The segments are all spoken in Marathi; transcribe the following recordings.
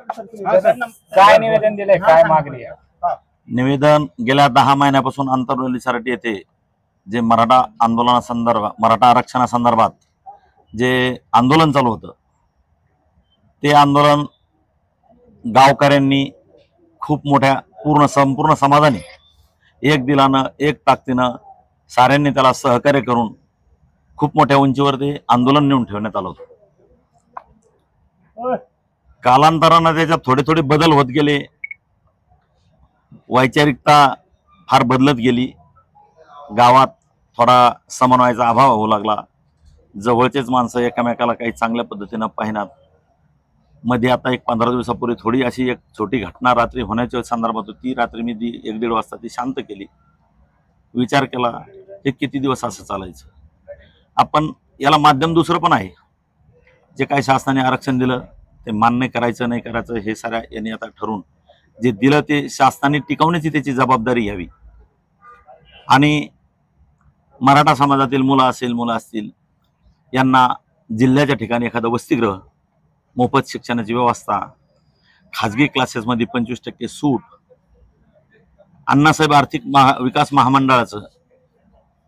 काय निवेदन दिलंय, काय मागणी आहे? निवेदन गेल्या 10 महिन्यापासून आंतरवली सारटी येथे जे मराठा आंदोलनासंदर्भात, मराठा आरक्षणासंदर्भात जे आंदोलन चालू होतं, ते आंदोलन गावकऱ्यांनी खूप मोठ्या संपूर्ण समाजाने एक दिलानं, एक ताकदीनं साऱ्यांनी त्याला सहकार्य करून खूप मोठ्या उंचीवर ते आंदोलन नेऊन ठेवण्यात आलं होतं. कालांतरानं त्याच्यात थोडे बदल होत गेले, वैचारिकता फार बदलत गेली, गावात थोडा समन्वयाचा अभाव होऊ लागला, जवळचेच माणसं एकमेकाला काही चांगल्या पद्धतीनं पाहिनात. मध्ये आता एक 15 दिवसापूर्वी थोडी अशी एक छोटी घटना रात्री होण्याच्या संदर्भात होती. रात्री मी 1-1.5 वाजता ती शांत केली. विचार केला हे किती दिवस असं चालायचं. आपण याला माध्यम दुसरं पण आहे. जे काही शासनाने आरक्षण दिलं ते मान्य करायचं नाही करायचं हे साऱ्या यांनी आता ठरवून जे दिलं ते शासनाने टिकवण्याची त्याची जबाबदारी घ्यावी. आणि मराठा समाजातील मुलं असतील यांना जिल्ह्याच्या ठिकाणी एखादं वसतिगृह, मोफत शिक्षणाची व्यवस्था, खाजगी क्लासेसमध्ये 25% सूट, अण्णासाहेब आर्थिक विकास महामंडळाचं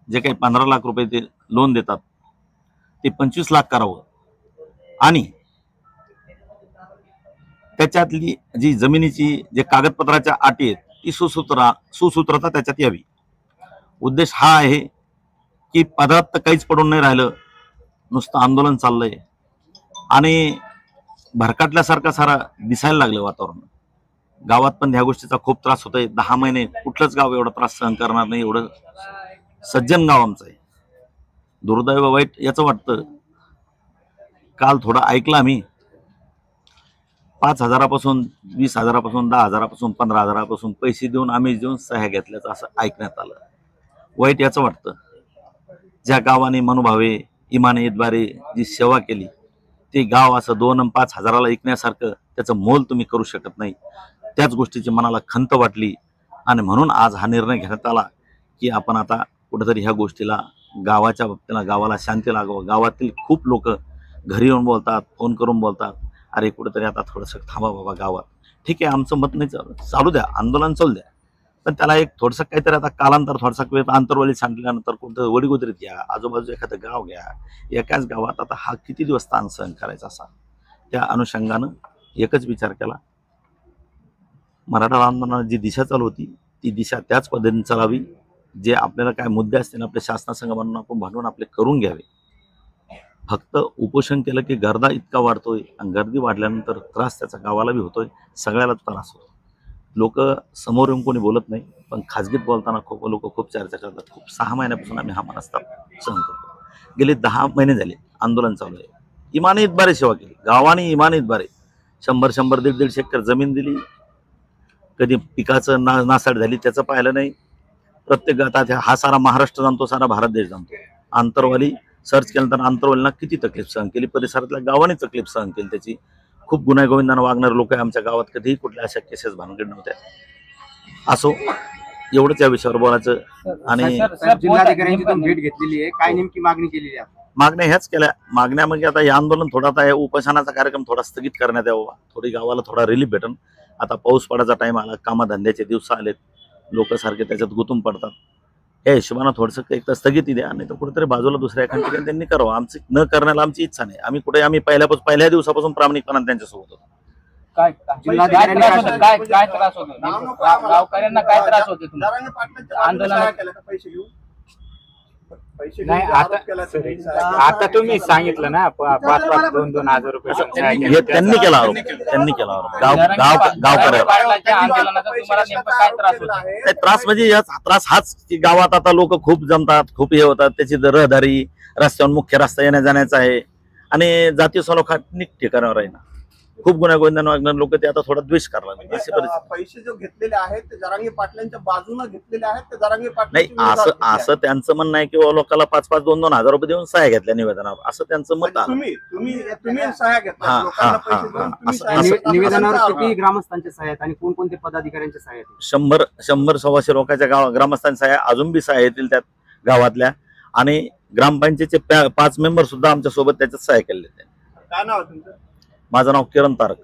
जे काही 15 लाख रुपये ते लोन देतात ते 25 लाख करावं. आणि त्याच्यातली जी जमिनीची जे कागदपत्राच्या अटी आहेत ती सुसूत्रता त्याच्यात यावी. उद्देश हा आहे की पदार्थ तर काहीच पडून नाही राहिलं, नुसतं आंदोलन चाललंय आणि भरकटल्यासारखं सारा दिसायला लागलं वातावरण. गावात पण ह्या गोष्टीचा खूप त्रास होतोय. 10 महिने कुठलंच गाव एवढा त्रास सहन करणार नाही, एवढं सज्जन गाव आमचं आहे. दुर्दैव वाईट याचं वाटतं, काल थोडं ऐकलं आम्ही, 5,000पासून 20,000पासून 10,000पासून 15,000पासून पैसे देऊन आम्ही देऊन सह्या घेतल्याचं असं ऐकण्यात आलं. वाईट याचं वाटतं, ज्या गावाने मनोभावे इमानीद्वारे जी सेवा केली ते गाव असं 2 आणि 5,000ला ऐकण्यासारखं त्याचं मोल तुम्ही करू शकत नाही. त्याच गोष्टीची मनाला खंत वाटली आणि म्हणून आज हा निर्णय घेण्यात आला की आपण आता कुठेतरी ह्या गोष्टीला गावाच्या बाबतीला गावाला शांती लागावं. गावातील खूप लोक घरी येऊन बोलतात, फोन करून बोलतात, अरे कुठेतरी आता थोडंसं थांबा बाबा गावात. ठीक आहे, आमचं मत नाही, चालू द्या, आंदोलन चालू द्या, पण त्याला एक थोडंसं काहीतरी आता कालांतर थोडासा वेळ आंतरवली सांगितल्यानंतर कुठं वडीगोदरीत घ्या, आजूबाजू एखादं गाव घ्या. एकाच गावात आता हा किती दिवस ताण सहन करायचा असा. त्या अनुषंगानं एकच विचार केला, मराठा आंदोलनाची जी दिशा चालू होती ती दिशा त्याच पद्धतीने चालावी. जे आपल्याला काय मुद्दे असतील आपल्या शासनासंग म्हणून आपण भांडून आपले करून घ्यावे. फक्त उपोषण केलं की गर्दा इतका वाढतोय आणि गर्दी वाढल्यानंतर त्रास त्याचा गावाला बी होतोय, सगळ्याला त्रास होतो. लोक समोर येऊन कोणी बोलत नाही, पण खाजगीत बोलताना खूप लोक खूप चर्चा करतात. खूप 6 महिन्यापासून आम्ही हा मनस्ताप सहन करतो. गेले 10 महिने झाले आंदोलन चालू आहे. इमानीतबारे सेवा केली गावाने, इमानीतबारे 100-100, 150-150 एकर जमीन दिली. कधी पिकाचं नासाड झाली त्याचं पाहिलं नाही. प्रत्येक गावात हा सारा महाराष्ट्र जाणतो, सारा भारत देश जाणतो. आंतरवाली सर्च केल्यानंतर आंतरवालीला किती तकलीफ सहन केली, परिसरातल्या गावाने तकलीफ सहन केली त्याची. खूप गुन्हा-गोविंदानं वागणारे लोक आमच्या गावात कधीही कुठल्या अशा केसेस भानगड नव्हत्या. असो, एवढंच या विषयावर बोलायचं. आणि जिल्हाधिकाऱ्यांची तुम्ही भेट घेतलेली आहे, काय नेमकी मागणी केलेली आहे? मागण्या ह्याच केल्या. मागण्या म्हणजे आता हे आंदोलन थोडा, आता उपोषणाचा कार्यक्रम थोडा स्थगित करण्यात यावा, थोडी गावाला थोडा रिलीफ भेटन. आता पाऊस पडायचा टाइम आला, कामधंद्याचे दिवस आलेत, लोक सारखे त्याच्यात गुंतून पडतात. या हिशोबानं थोडंसं एक तर स्थगिती द्या, नाही तर कुठेतरी बाजूला दुसऱ्या एका ठिकाणी त्यांनी करावं. आमची न करण्याला आमची इच्छा नाही. आम्ही पहिल्या दिवसापासून प्रामाणिकपणाने त्यांच्यासोबत होतो. काय त्रास होतो गावकऱ्यांना, काय त्रास होतो आंदोलनात? नाही, आता तुम्ही सांगितलं ना 5,000-2,000 रुपये हे त्यांनी केला आरोप, त्रास म्हणजे त्रास हाच की गावात आता लोक खूप जमतात, खूप हे होतात. त्याची रहदारी, रस्त्यावर मुख्य रस्ता येण्या जाण्याचा आहे आणि जातीय सलोखा ठिकाणावर आहे ना. खूप गुन्हा-गोविंदानं वागणारे लोक ते आता थोडा द्वेष करायला लागले. पैसे जो घेतलेले आहेत ते जरांगे पाटलांच्या बाजूने घेतलेले आहेत, ते जरांगे पाटील नाही असं त्यांचं म्हणणं आहे की लोकांना 5,000 2,000 हजार रुपये देऊन सह्या घेतल्या निवेदनावर, असं त्यांचं मत आहे. तुम्ही सह्या घेतल्या निवेदनावर किती ग्रामस्थांच्या सह्या आहेत आणि कोणकोणते पदाधिकाऱ्यांच्या सह्या आहेत? 100-125 लोकांच्या ग्रामस्थांच्या सह्या, अजून बी सह्या येतील त्यात गावातल्या. आणि ग्रामपंचायतचे 5 मेंबर सुद्धा आमच्या सोबत त्याच्यात सह्या केलेल्या. काय नाव आहे तुमचं? माझं नाव किरण तारक.